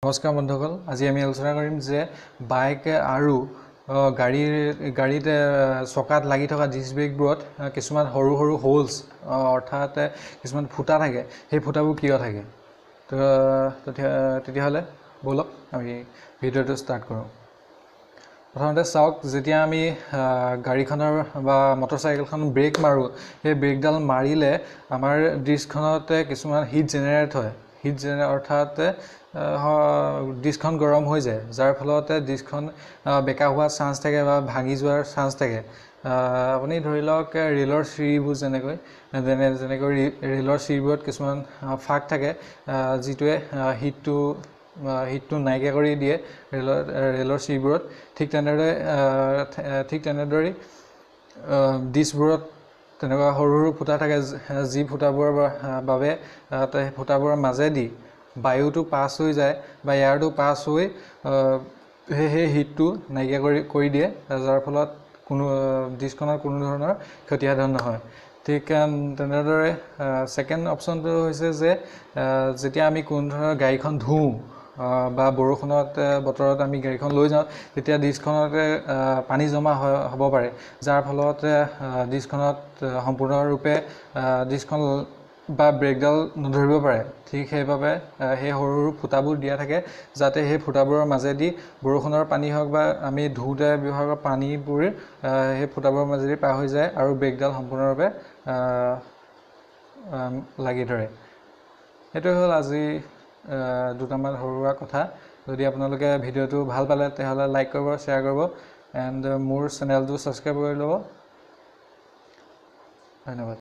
নমস্কাৰ বন্ধুসকল, আজি আমি আলোচনা কৰিম যে বাইক আৰু গাড়ীত চকাত লাগি থকা ডিস্ক ব্ৰেকবোৰত কিছুমান সৰু সৰু হোলছ অৰ্থাৎ কিছুমান ফুটা থাকে। সেই ফুটাবোৰ কিয় থাকে? তেতিয়াহ'লে বলক আমি ভিডিঅ'টো ষ্টাৰ্ট কৰোঁ। প্ৰথমতে চাওক, যেতিয়া আমি গাড়ীখনৰ বা মটৰচাইকেলখন ব্ৰেক মাৰোঁ, সেই ব্ৰেকডাল মাৰিলে আমাৰ ডিস্কখনতে কিছুমান হিট জেনেৰেট হয়। অৰ্থাৎ ডিস্কখন গৰম হৈ যায়, যাৰ ফলতে ডিস্কখন বেকা হোৱাৰ চান্স থাকে বা ভাঙি যোৱাৰ চান্স থাকে। আপুনি ধৰি লওক ৰেলৰ চিৰিবোৰ যেনেকৈ ৰেলৰ চিৰিবোৰত কিছুমান ফাক থাকে, যিটোৱে হিটটো নাইকিয়া কৰি দিয়ে ৰেলৰ চিৰিবোৰত। ঠিক তেনেদৰেই ডিস্কবোৰত তেনেকুৱা সৰু সৰু ফুটা থাকে, যি ফুটাবোৰৰ বাবে সেই ফুটাবোৰৰ মাজেদি বায়ুটো পাছ হৈ যায় বা এয়াৰটো পাছ হৈ সেই হিটটো নাইকিয়া কৰি দিয়ে, যাৰ ফলত ডিস্কখনৰ কোনো ধৰণৰ ক্ষতিসাধন নহয়। ঠিক তেনেদৰে ছেকেণ্ড অপশ্যনটো হৈছে যে যেতিয়া আমি কোনো ধৰণৰ গাড়ীখন ধুওঁ বা বৰষুণত বতৰত আমি গাড়ীখন লৈ যাওঁ, তেতিয়া ডিস্কখনতে পানী জমা হ'ব পাৰে, যাৰ ফলত ডিস্কখনত সম্পূৰ্ণৰূপে ডিস্কখন বা ব্ৰেকডাল নধৰিব পাৰে। ঠিক সেইবাবে সেই সৰু সৰু ফুটাবোৰ দিয়া থাকে, যাতে সেই ফুটাবোৰৰ মাজেদি বৰষুণৰ পানী হওক বা আমি ধুওঁতে ব্যৱহাৰ কৰা পানীবোৰ সেই ফুটাবোৰৰ মাজেদি পাৰ হৈ যায় আৰু ব্ৰেকডাল সম্পূৰ্ণৰূপে লাগি ধৰে। সেইটোৱে হ'ল আজি দুটামান সৰুসুৰা কথা। যদি আপোনালোকে ভিডিঅ'টো ভাল পালে তেতিয়াহ'লে লাইক কৰিব, শ্বেয়াৰ কৰিব এণ্ড মোৰ চেনেলটো ছাবস্ক্ৰাইব কৰি ল'ব। ধন্যবাদ।